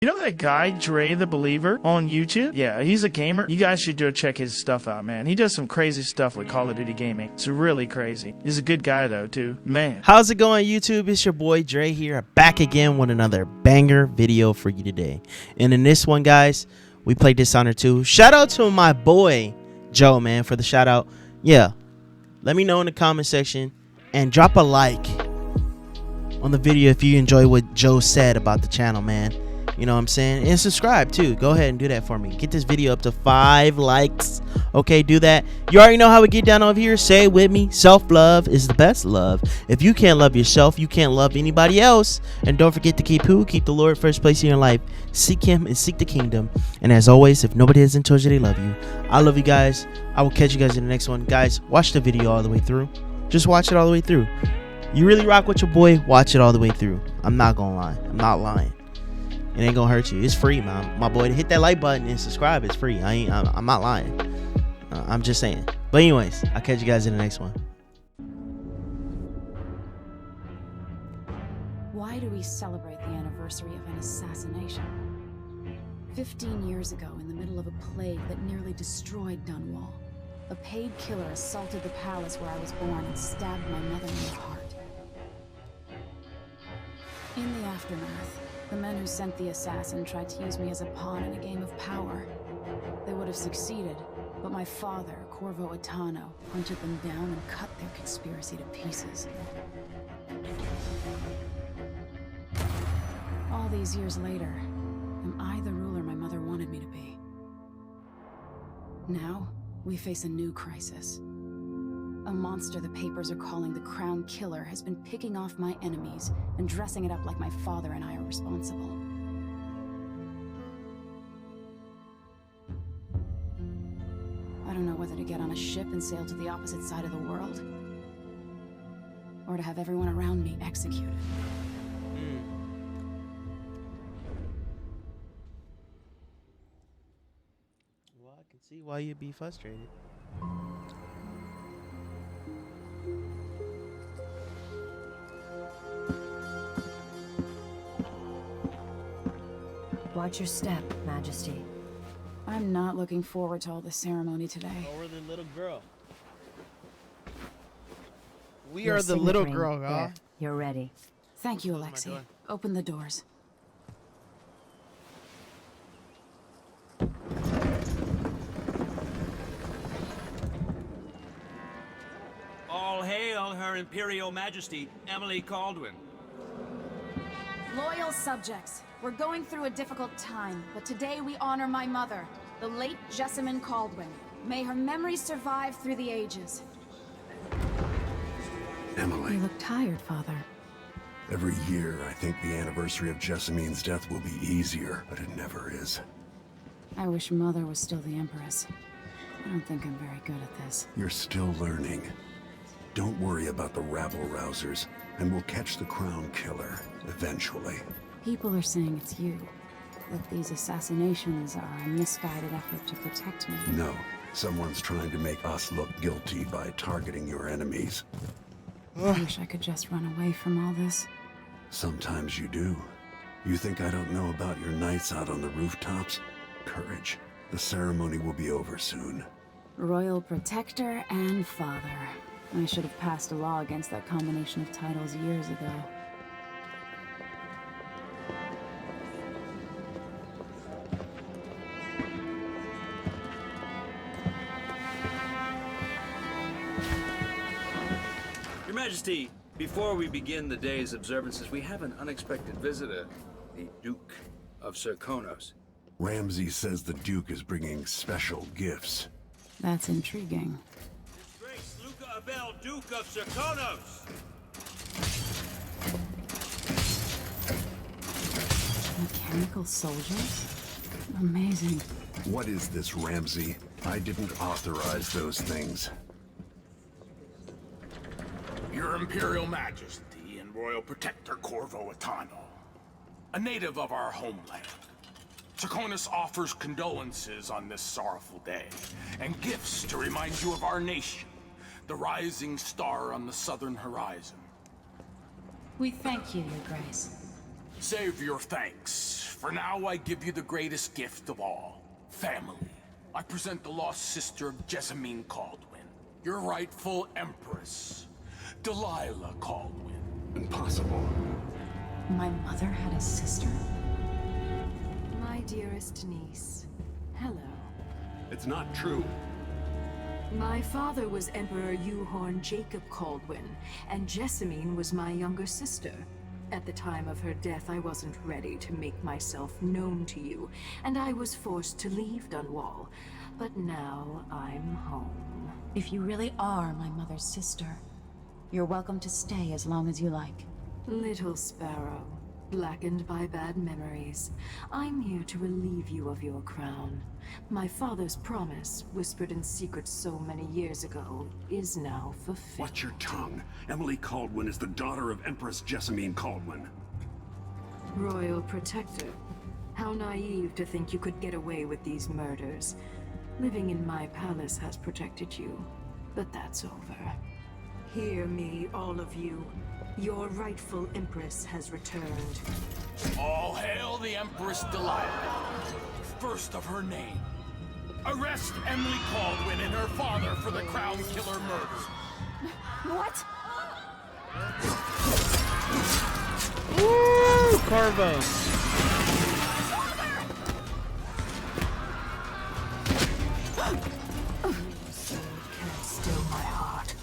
You know that guy, Dre the Believer, on YouTube? Yeah, he's a gamer. You guys should go check his stuff out, man. He does some crazy stuff with Call of Duty gaming. It's really crazy. He's a good guy, though, too. Man. How's it going, YouTube? It's your boy, Dre here, back again with another banger video for you today. And in this one, guys, we played Dishonored 2. Shout out to my boy, Joe, man, for the shout out. Yeah, let me know in the comment section and drop a like on the video if you enjoy what Joe said about the channel, man. You know what I'm saying? And subscribe too. Go ahead and do that for me. Get this video up to 5 likes. Okay, do that. You already know how we get down over here. Say it with me. Self-love is the best love. If you can't love yourself, you can't love anybody else. And don't forget to keep who? Keep the Lord first place in your life. Seek him and seek the kingdom. And as always, if nobody hasn't told you they love you, I love you guys. I will catch you guys in the next one. Guys, watch the video all the way through. Just watch it all the way through. You really rock with your boy, watch it all the way through. I'm not gonna lie. I'm not lying. It ain't gonna hurt you. It's free, man. My boy, to hit that like button and subscribe. It's free. I'm not lying. I'm just saying. But anyways, I'll catch you guys in the next one. Why do we celebrate the anniversary of an assassination? 15 years ago, in the middle of a plague that nearly destroyed Dunwall, a paid killer assaulted the palace where I was born and stabbed my mother in the heart. In the aftermath, the men who sent the assassin tried to use me as a pawn in a game of power. They would have succeeded, but my father, Corvo Attano, hunted them down and cut their conspiracy to pieces. All these years later, am I the ruler my mother wanted me to be? Now, we face a new crisis. A monster the papers are calling the Crown Killer has been picking off my enemies and dressing it up like my father and I are responsible. I don't know whether to get on a ship and sail to the opposite side of the world, or to have everyone around me executed. Well, I can see why you'd be frustrated. Watch your step, Majesty. I'm not looking forward to all the ceremony today. Oh, we're the little girl. We Your are the little signet girl, ring. y'all. There, you're ready. Thank you, Close my Alexi. door. Open the doors. All hail Her Imperial Majesty, Emily Caldwin. Loyal subjects, we're going through a difficult time, but today we honor my mother, the late Jessamine Caldwin. May her memory survive through the ages. Emily, You look tired, Father. every year I think the anniversary of Jessamine's death will be easier, but it never is. I wish Mother was still the Empress. I don't think I'm very good at this. You're still learning. Don't worry about the rabble-rousers, and we'll catch the Crown Killer, eventually. People are saying it's you. That these assassinations are a misguided effort to protect me. No, someone's trying to make us look guilty by targeting your enemies. I wish I could just run away from all this. Sometimes you do. You think I don't know about your nights out on the rooftops? Courage. The ceremony will be over soon. Royal Protector and Father. I should have passed a law against that combination of titles years ago. Your Majesty, before we begin the day's observances, we have an unexpected visitor, the Duke of Serkonos. Ramsay says the Duke is bringing special gifts. That's intriguing. His Grace Luca Abel, Duke of Serkonos! Mechanical soldiers? Amazing. What is this, Ramsay? I didn't authorize those things. Your Imperial Majesty and Royal Protector Corvo Attano, a native of our homeland. Serkonos offers condolences on this sorrowful day, and gifts to remind you of our nation, the rising star on the southern horizon. We thank you, Your Grace. Save your thanks. For now, I give you the greatest gift of all. Family. I present the lost sister of Jessamine Caldwin. Your rightful empress. Delilah Caldwin. Impossible. My mother had a sister? My dearest niece. Hello. It's not true. My father was Emperor Yuhorn Jacob Caldwin, and Jessamine was my younger sister. At the time of her death, I wasn't ready to make myself known to you, and I was forced to leave Dunwall. But now I'm home. If you really are my mother's sister, you're welcome to stay as long as you like. Little Sparrow, blackened by bad memories, I'm here to relieve you of your crown. My father's promise, whispered in secret so many years ago, is now fulfilled. Watch your tongue. Emily Caldwin is the daughter of Empress Jessamine Caldwin. Royal Protector. How naive to think you could get away with these murders. Living in my palace has protected you, but that's over. Hear me, all of you. Your rightful Empress has returned. All hail the Empress Delilah, first of her name. Arrest Emily Caldwin and her father for the Crown Killer murder. What? Woo! Corvo. Can't still my heart.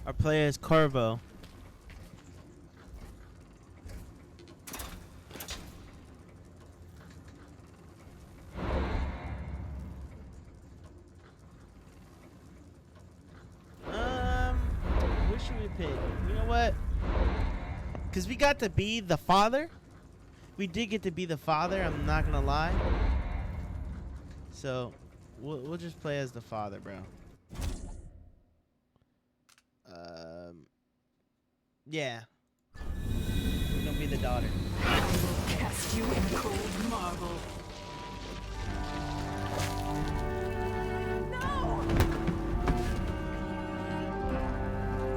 Our player is Corvo. What should we pick? You know what? Because we got to be the father. We did get to be the father, I'm not gonna lie. So we'll just play as the father, bro. Yeah. We're gonna be the daughter. Cast you in cold marble.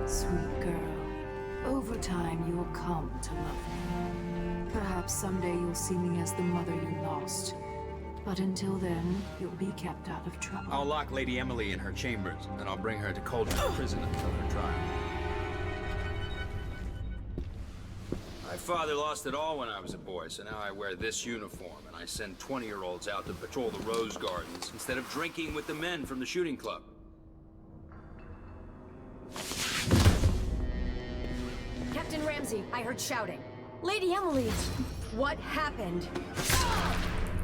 Sweet girl, over time you'll come to love me. Perhaps someday you'll see me as the mother you lost. But until then, you'll be kept out of trouble. I'll lock Lady Emily in her chambers, then I'll bring her to Cauldron Prison until her trial. My father lost it all when I was a boy, so now I wear this uniform, and I send 20-year-olds out to patrol the rose gardens instead of drinking with the men from the shooting club. Captain Ramsey, I heard shouting. Lady Emily, what happened?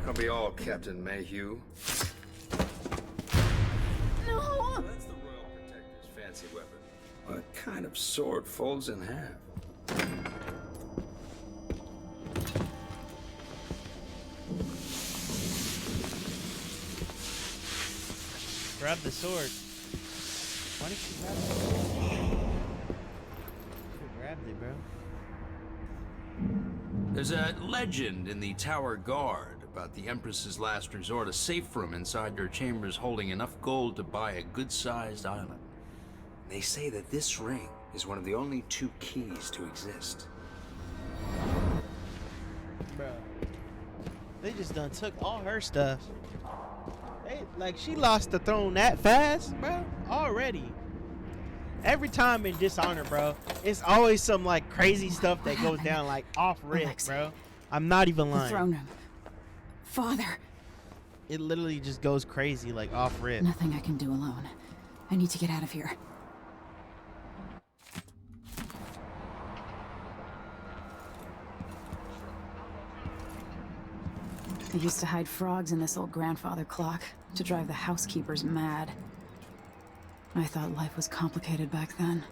I'll be all Captain Mayhew. No! That's the Royal Protector's fancy weapon. What kind of sword folds in half? Grab the sword. Why didn't you grab it? Should have grabbed it, bro. There's a legend in the Tower Guard about the Empress's last resort, a safe room inside her chambers holding enough gold to buy a good-sized island. They say that this ring is one of the only 2 keys to exist. Bro. They just done took all her stuff. Like, she lost the throne that fast, bro. Already. Every time in Dishonored, bro, it's always some, like, crazy stuff that goes down, like, off rip, Alexei. bro. I'm not even The lying. throne room. Father. It literally just goes crazy, like, off rip. Nothing I can do alone. I need to get out of here. I used to hide frogs in this old grandfather clock to drive the housekeepers mad. I thought life was complicated back then.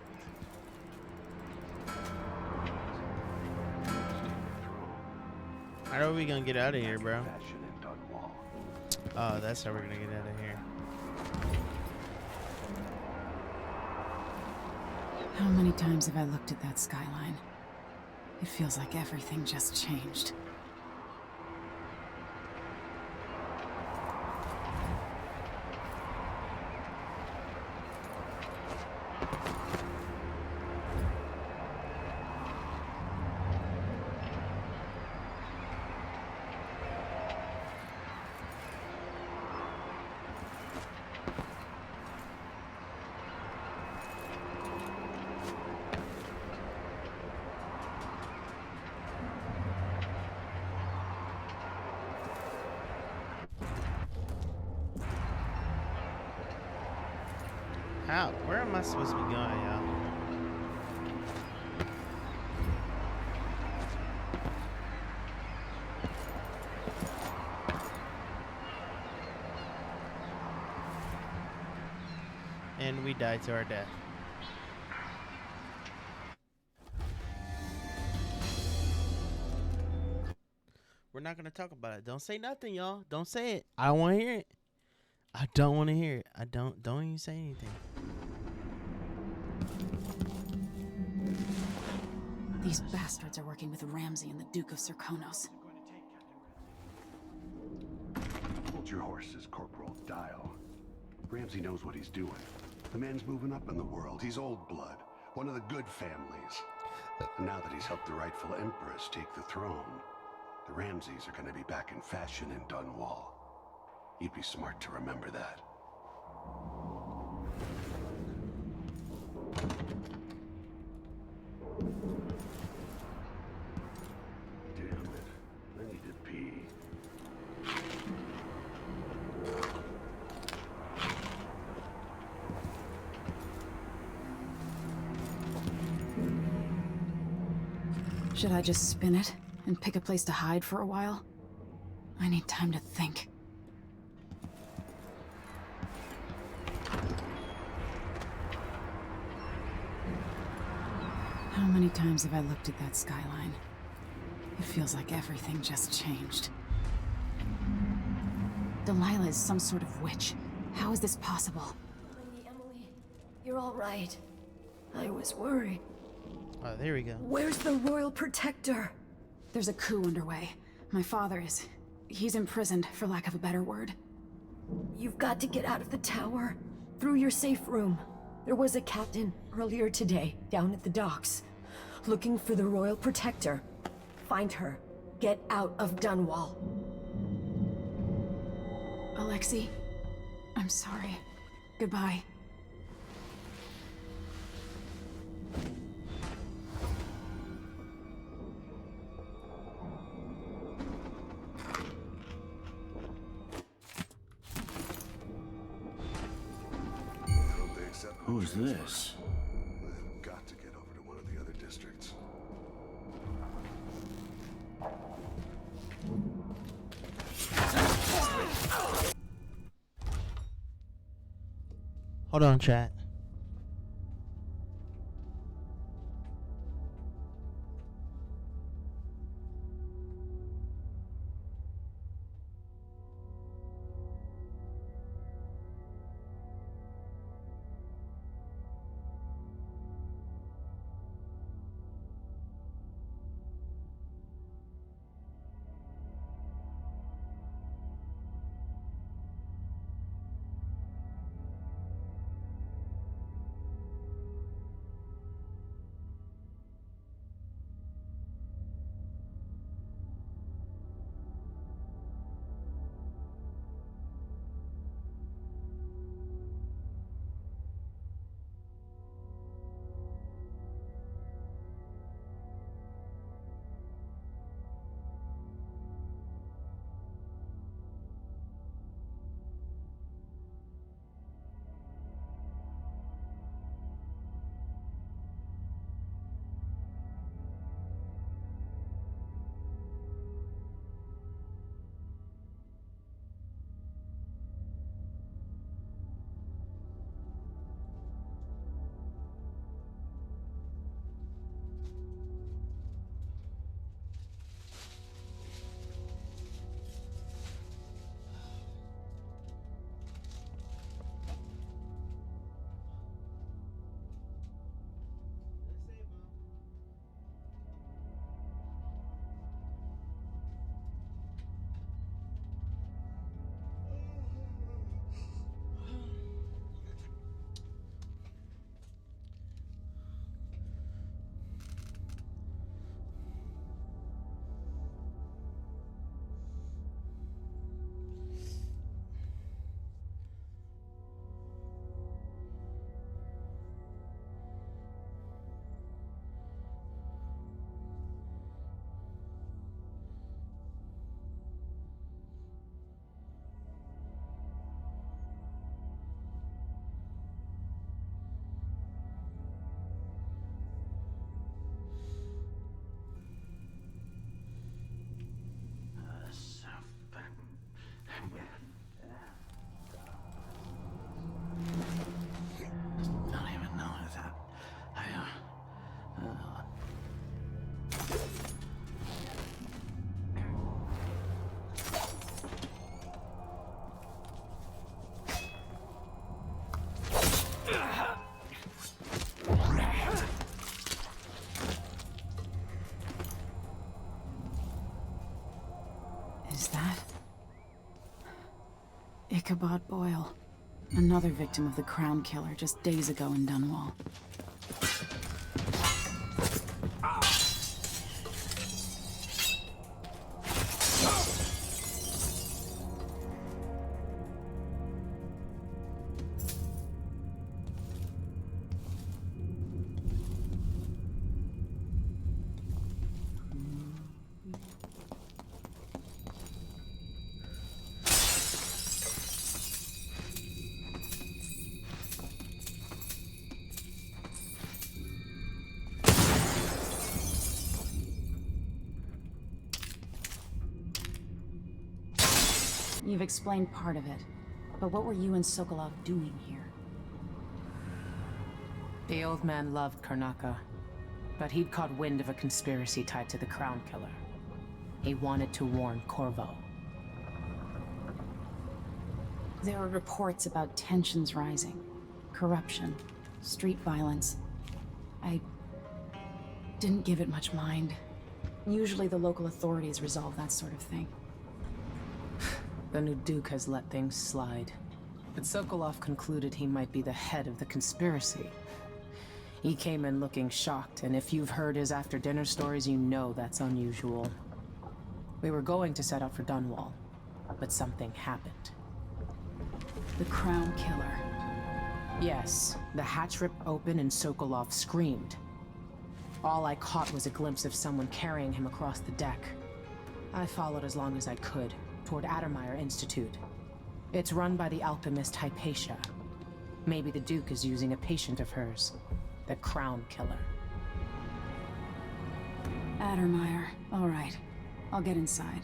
How are we gonna get out of here, bro? Oh, that's how we're gonna get out of here. How many times have I looked at that skyline? It feels like everything just changed. How? Where am I supposed to be going, y'all? And we died to our death. We're not gonna talk about it. Don't say nothing, y'all. Don't say it. I don't want to hear it. I don't want to hear it. Don't even say anything. These bastards are working with Ramsey and the Duke of Serkonos. Hold your horses, Corporal Dial. Ramsey knows what he's doing. The man's moving up in the world. He's old blood, one of the good families. And now that he's helped the rightful Empress take the throne, the Ramseys are going to be back in fashion in Dunwall. You'd be smart to remember that. Damn it. I need to pee. Should I just spin it and pick a place to hide for a while? I need time to think. How many times have I looked at that skyline? It feels like everything just changed. Delilah is some sort of witch. How is this possible? Lady Emily, you're all right. I was worried. Oh, there we go. Where's the Royal Protector? There's a coup underway. My father is... he's imprisoned, for lack of a better word. You've got to get out of the tower. Through your safe room. There was a captain earlier today, down at the docks, looking for the Royal Protector. Find her. Get out of Dunwall. Alexei, I'm sorry. Goodbye. Who's this? I've got to get over to one of the other districts. Hold on, chat. Ichabod Boyle. Another victim of the Crown Killer just days ago in Dunwall. You've explained part of it, but what were you and Sokolov doing here? The old man loved Karnaka, but he'd caught wind of a conspiracy tied to the Crown Killer. He wanted to warn Corvo. There were reports about tensions rising, corruption, street violence. I didn't give it much mind. Usually the local authorities resolve that sort of thing. The new Duke has let things slide, but Sokolov concluded he might be the head of the conspiracy. He came in looking shocked, and if you've heard his after-dinner stories, you know that's unusual. We were going to set out for Dunwall, but something happened. The Crown Killer. Yes, the hatch ripped open and Sokolov screamed. All I caught was a glimpse of someone carrying him across the deck. I followed as long as I could, toward Addermeyer Institute. It's run by the alchemist Hypatia. Maybe the Duke is using a patient of hers, the Crown Killer. Addermeyer. All right. I'll get inside.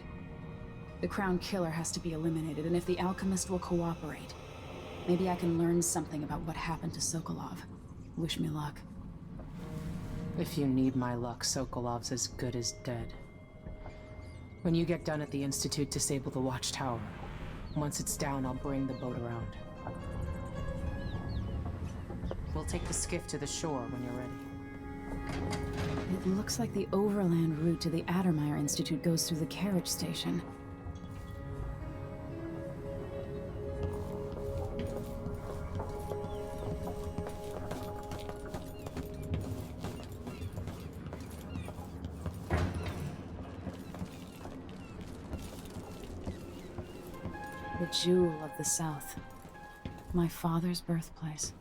The Crown Killer has to be eliminated, and if the alchemist will cooperate, maybe I can learn something about what happened to Sokolov. Wish me luck. If you need my luck, Sokolov's as good as dead. When you get done at the Institute, disable the watchtower. Once it's down, I'll bring the boat around. We'll take the skiff to the shore when you're ready. It looks like the overland route to the Addermeyer Institute goes through the carriage station. The jewel of the South. My father's birthplace.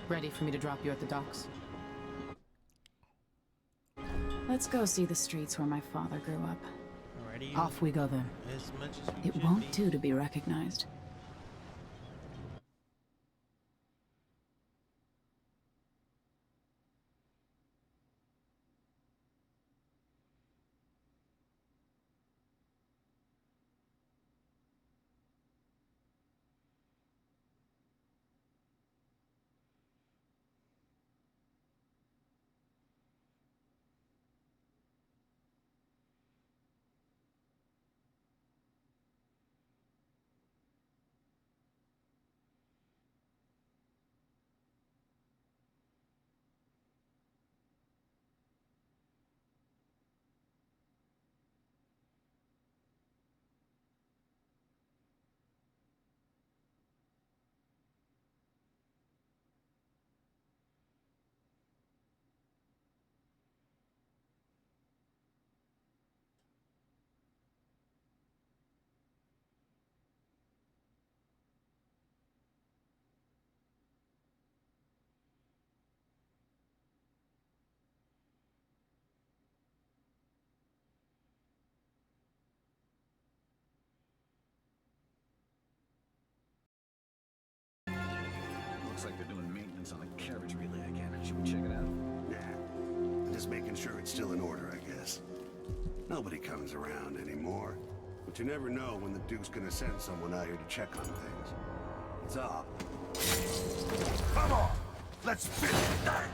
Ready for me to drop you at the docks? Let's go see the streets where my father grew up. Alrighty. Off we go then. As much as we It should won't be. do to be recognized. Evidence on a carriage relay again. Should we check it out? Nah. I'm just making sure it's still in order, I guess. Nobody comes around anymore. But you never know when the Duke's gonna send someone out here to check on things. What's up? Come on! Let's finish that!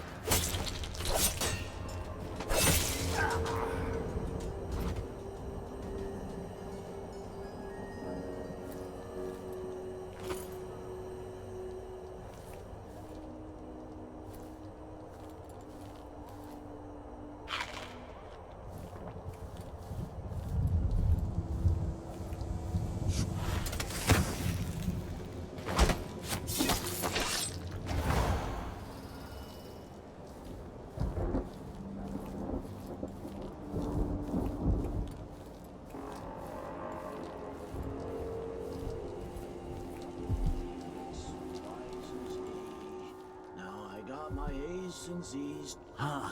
My A's and Z's. Huh.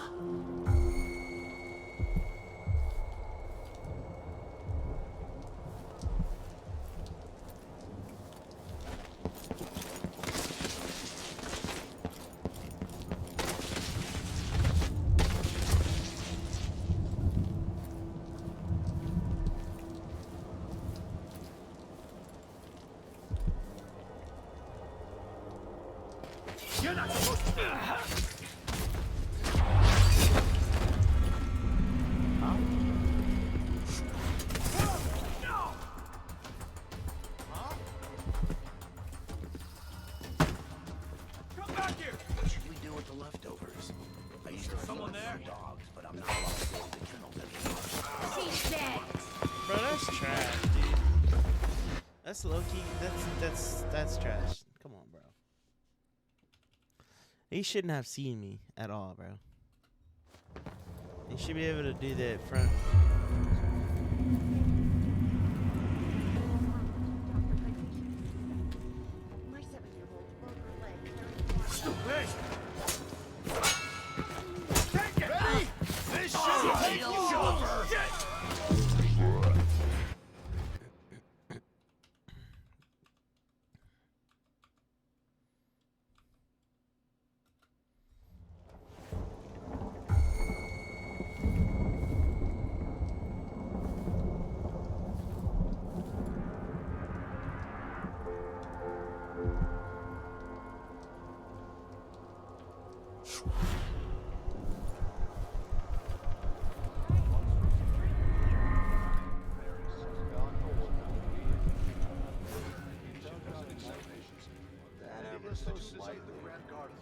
You're not supposed to... Come back here! What should we do with the leftovers? I used to someone there dogs, but I'm not allowed to go to the kennels anymore. She's dead. Bro, that's trash, dude. That's low key. That's trash. Come on, bro. He shouldn't have seen me at all, bro. He should be able to do that front. My 7-year-old broke her leg. Stupid! Take it! Ready? This should take you over!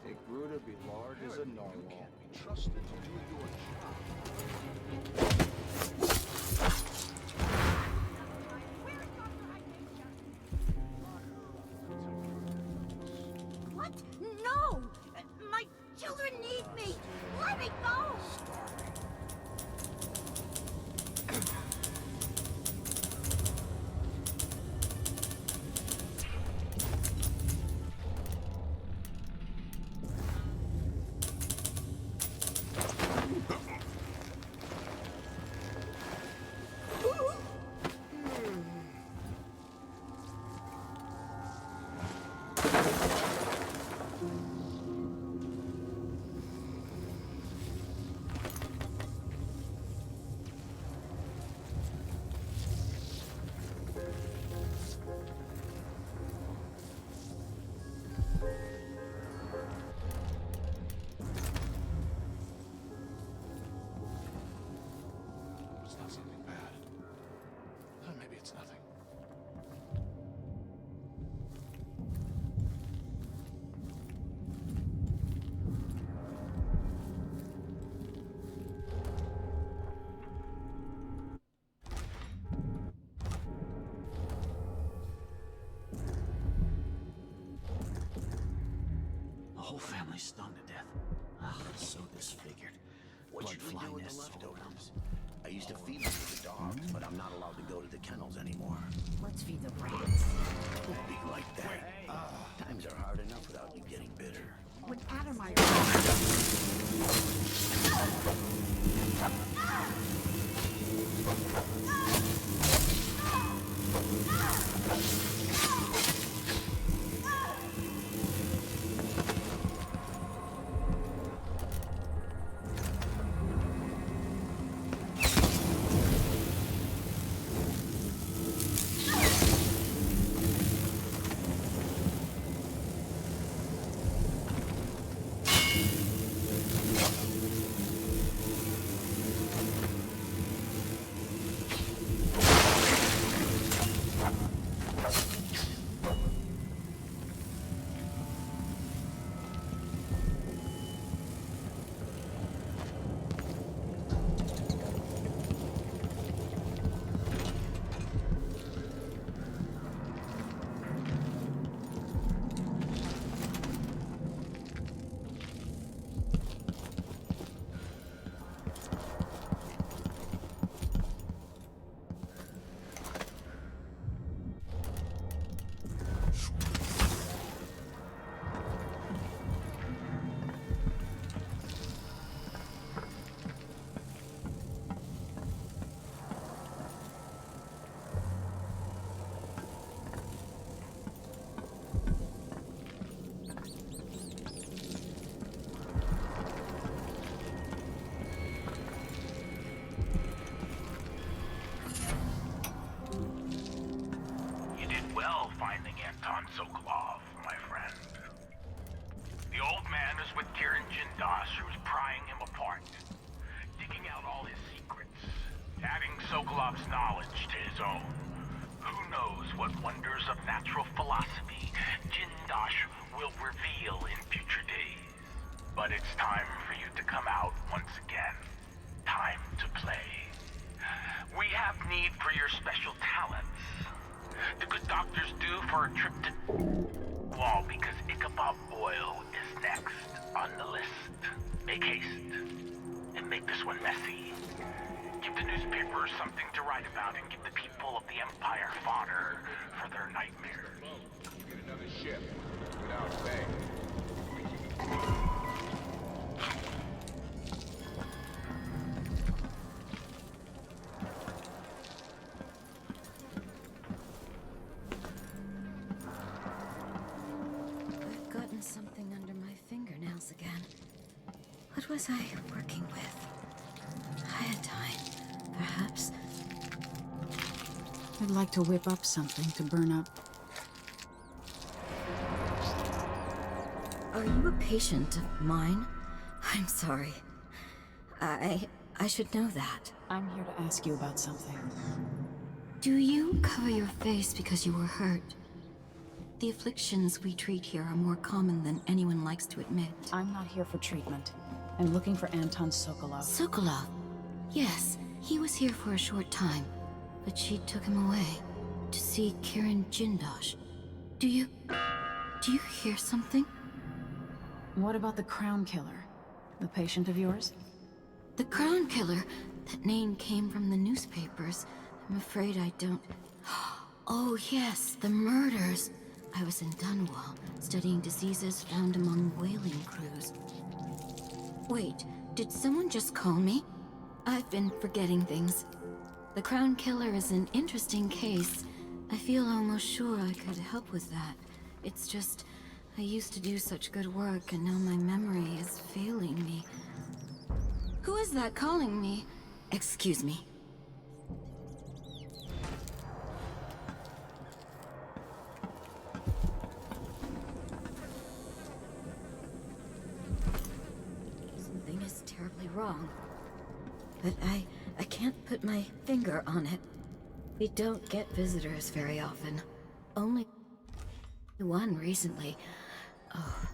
It grew to be large as a narwhal. Trusted to do your job. What? No! My children need me! Let me go! It's not something bad. Maybe it's nothing. The whole family's stung to death. Ah, so disfigured. What should we do with the leftovers? I used to feed them to the dogs, but I'm not allowed to go to the kennels anymore. Let's feed the rats. Don't be like that. Times are hard enough without you getting bitter. When Adam I... Sokolov, my friend. The old man is with Kirin Jindosh, who's prying him apart, digging out all his secrets, adding Sokolov's knowledge to his own. Who knows what wonders of natural philosophy Jindosh will reveal in future days. But it's time for you to come out once again. Time to play. We have need for your special talents. The good doctors do for a trip to Wall because Ichabod Oil is next on the list. Make haste and make this one messy. Give the newspapers something to write about and give the people of the Empire fodder for their nightmares. Get another ship without pay. I've gotten something under my fingernails again. What was I working with? Iodine, perhaps. I'd like to whip up something to burn up. Are you a patient of mine? I'm sorry. I should know that. I'm here to ask you about something. Do you cover your face because you were hurt? The afflictions we treat here are more common than anyone likes to admit. I'm not here for treatment. I'm looking for Anton Sokolov. Sokolov? Yes, he was here for a short time, but she took him away to see Kirin Jindosh. Do you hear something? What about the Crown Killer? The patient of yours? The Crown Killer? That name came from the newspapers. I'm afraid I don't... Oh yes, the murders. I was in Dunwall, studying diseases found among whaling crews. Wait, did someone just call me? I've been forgetting things. The Crown Killer is an interesting case. I feel almost sure I could help with that. It's just, I used to do such good work and now my memory is failing me. Who is that calling me? Excuse me. Something is terribly wrong. But I can't put my finger on it. We don't get visitors very often. Only one recently. Oh.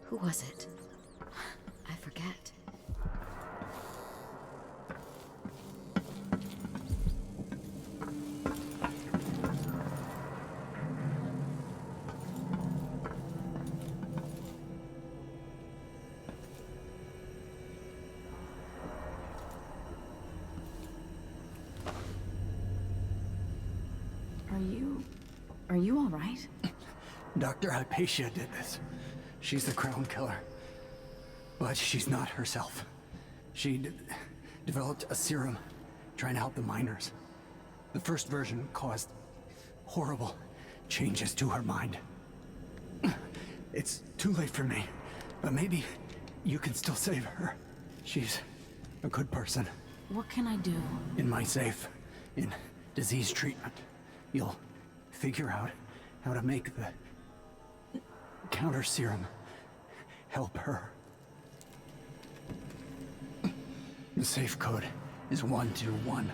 Who was it? I forget. Are you all right? Dr. Hypatia did this. She's the Crown Killer. But she's not herself. She developed a serum trying to help the miners. The first version caused horrible changes to her mind. It's too late for me, but maybe you can still save her. She's a good person. What can I do? In my safe, in disease treatment, you'll figure out how to make the counter serum help her. The safe code is 121.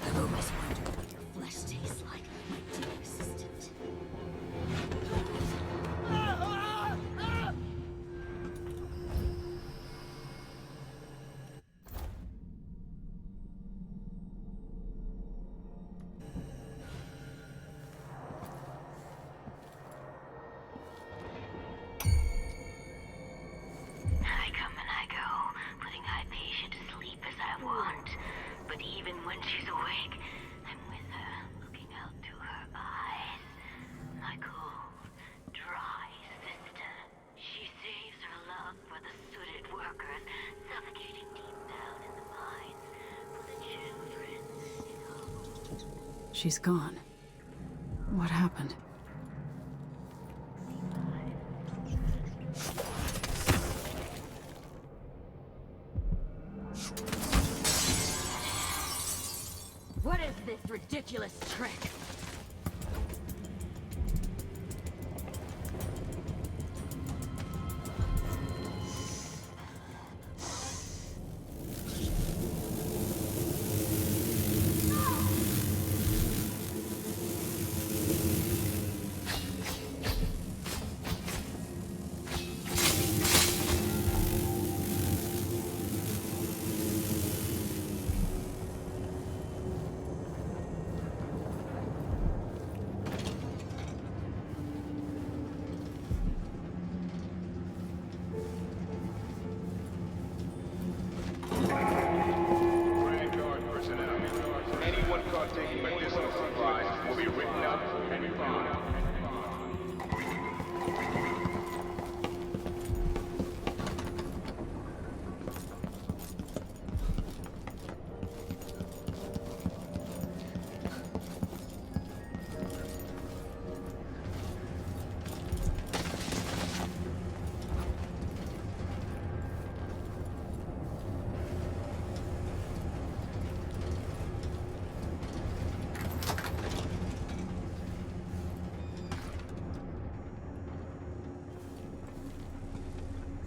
I've always wondered what your flesh tastes like, my dear assistant. She's gone. What happened? What is this ridiculous trick? Grand Guard personnel. Anyone caught taking medicinal supplies will be written up and fined.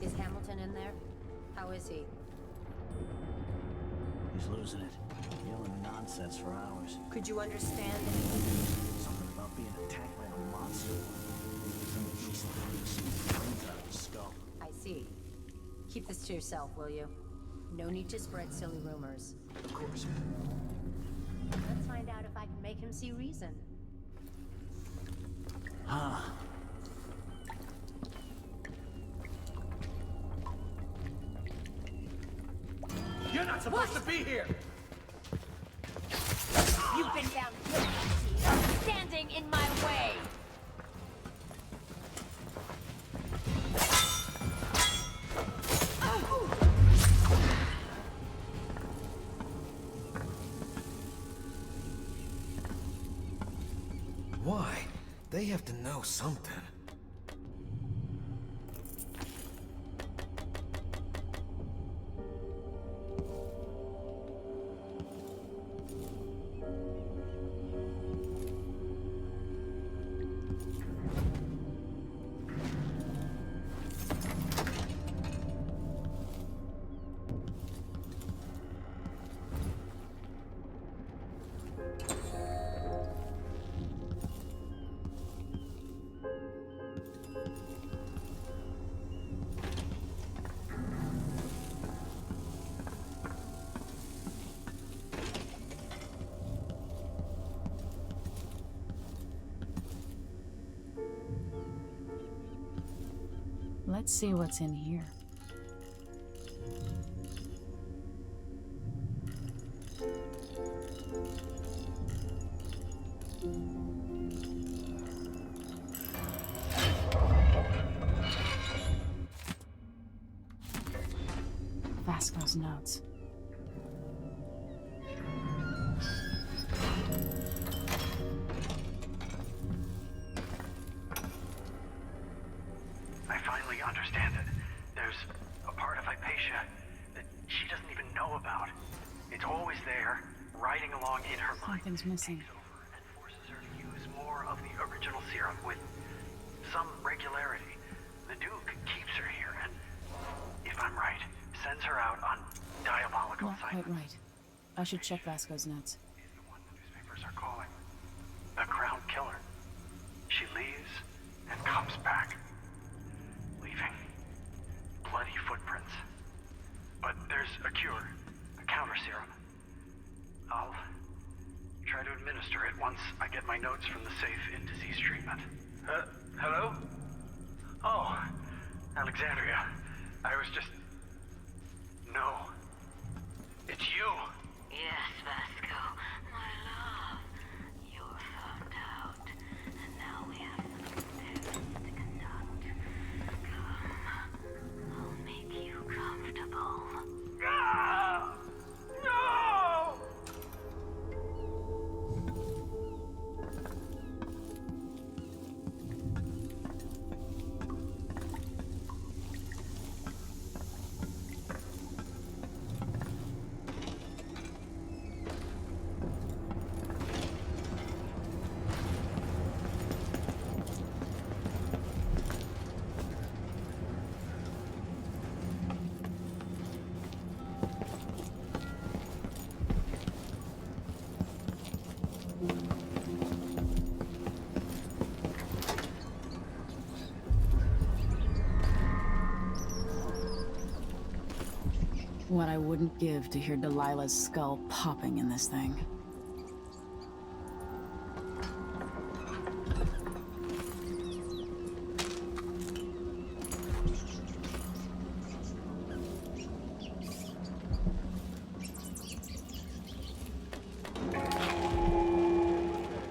Is Hamilton in there? How is he? He's losing it. Yelling nonsense for hours. Could you understand anything? Something about being attacked by a monster. Brains out of his skull. I see. Keep this to yourself, will you? No need to spread silly rumors. Of course. Let's find out if I can make him see reason. Huh. You're not supposed to be here! You've been down guilty, standing in my way! Why? They have to know something. Let's see what's in here. Vasco's notes. I finally understand it. There's a part of Hypatia that she doesn't even know about. It's always there, riding along in her mind. Something's missing. Takes over and forces her to use more of the original serum with some regularity. The Duke keeps her here and, if I'm right, sends her out on diabolical Not quite right. I should check Vasco's notes. He's the one the newspapers are calling the Crown Killer. She leaves and comes back, leaving bloody footprints. But there's a cure, a counter serum. I'll try to administer it once I get my notes from the safe in disease treatment. Hello? Oh, Alexandria. I was just... No. It's you. Yes, Vasco, my love. You're found out, and now we have some steps to conduct. Come, I'll make you comfortable. Ah! No! What I wouldn't give to hear Delilah's skull popping in this thing.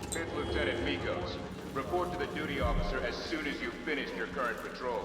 Fifth Lieutenant Mikos, report to the duty officer as soon as you've finished your current patrol.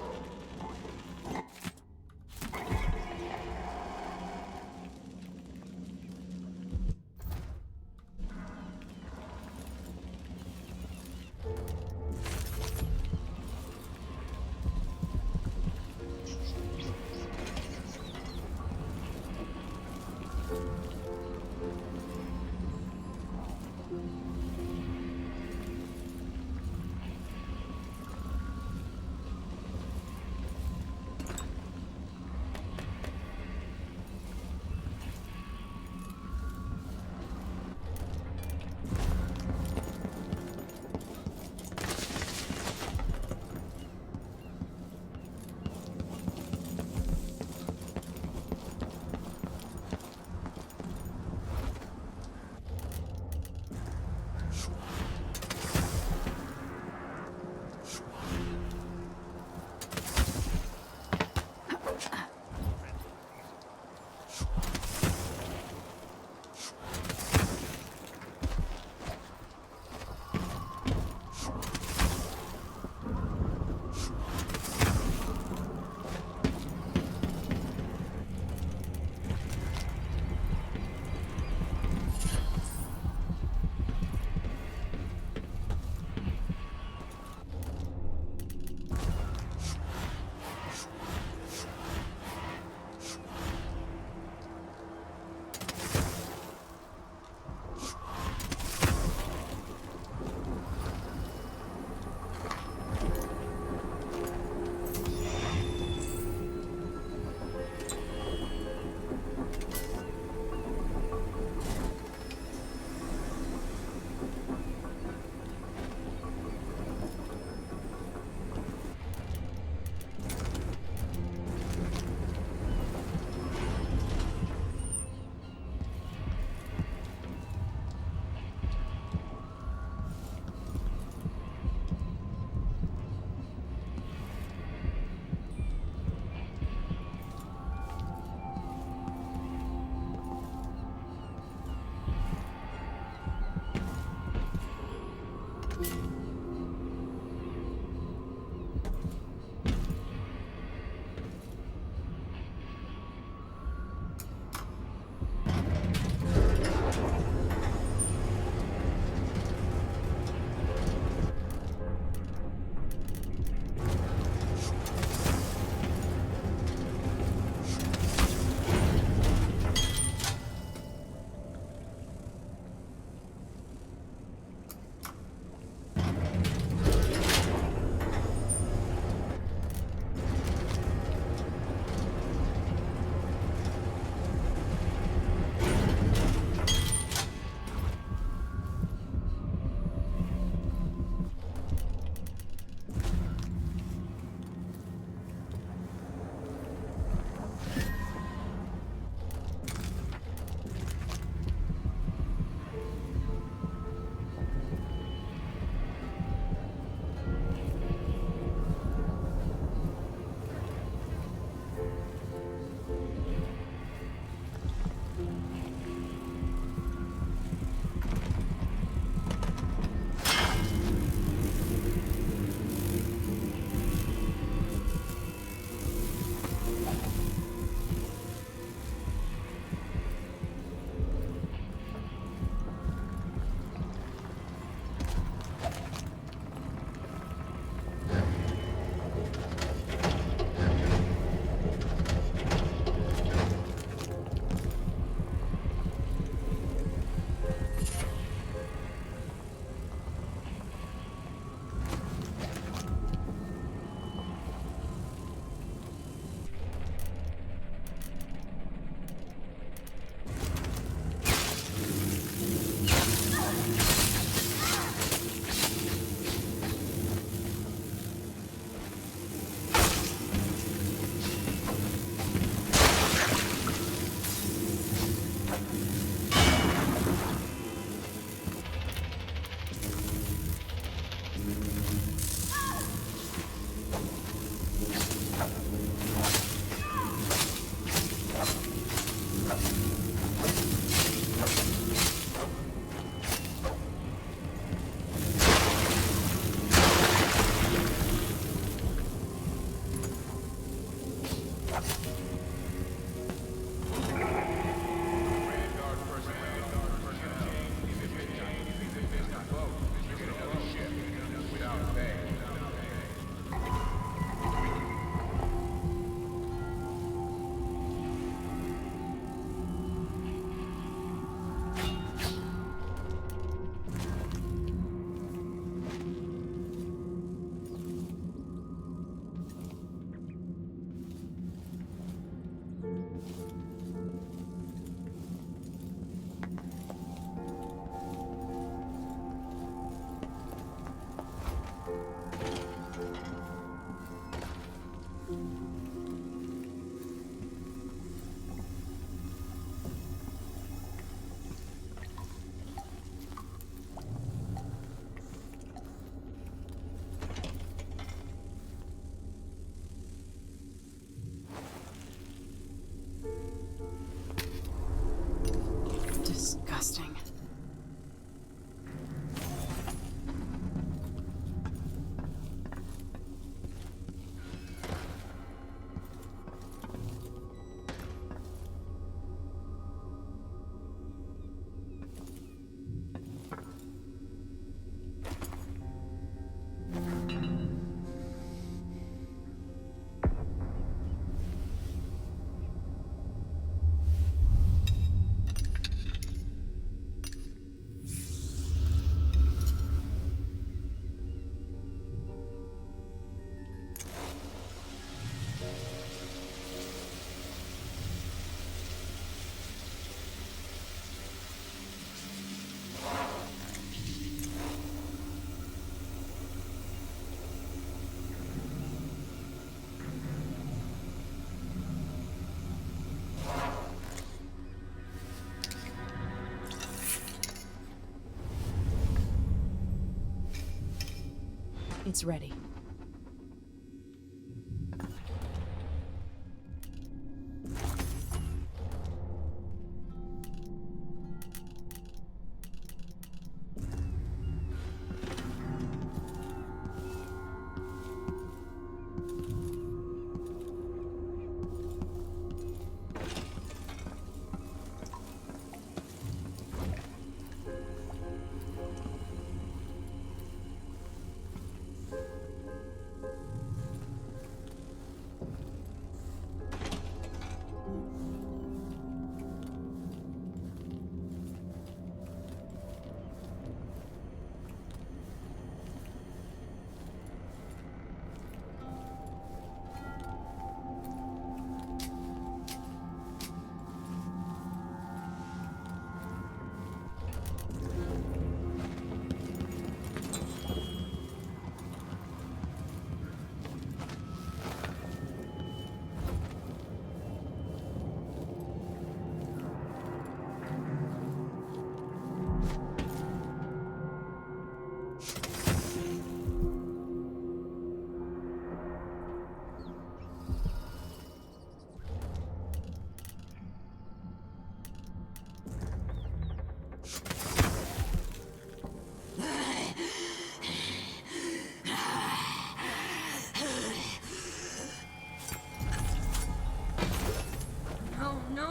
It's ready.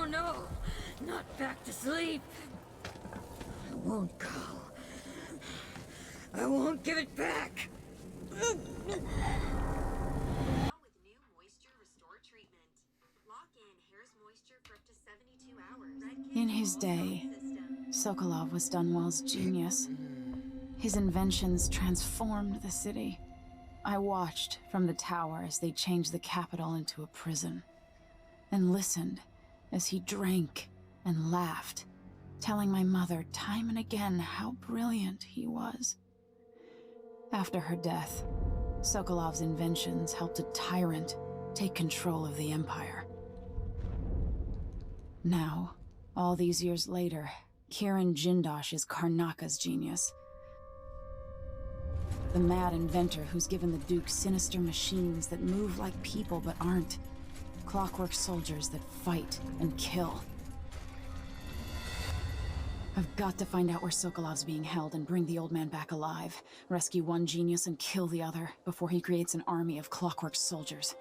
No, not back to sleep. I won't go. I won't give it back. With new moisture restore treatment. Lock in hair's moisture for up to 72 hours. In his day, Sokolov was Dunwall's genius. His inventions transformed the city. I watched from the tower as they changed the capital into a prison, and listened as he drank and laughed, telling my mother time and again how brilliant he was. After her death, Sokolov's inventions helped a tyrant take control of the Empire. Now, all these years later, Kiran Jindosh is Karnaka's genius. The mad inventor who's given the Duke sinister machines that move like people but aren't. Clockwork soldiers that fight and kill. I've got to find out where Sokolov's being held and bring the old man back alive. Rescue one genius and kill the other before he creates an army of clockwork soldiers.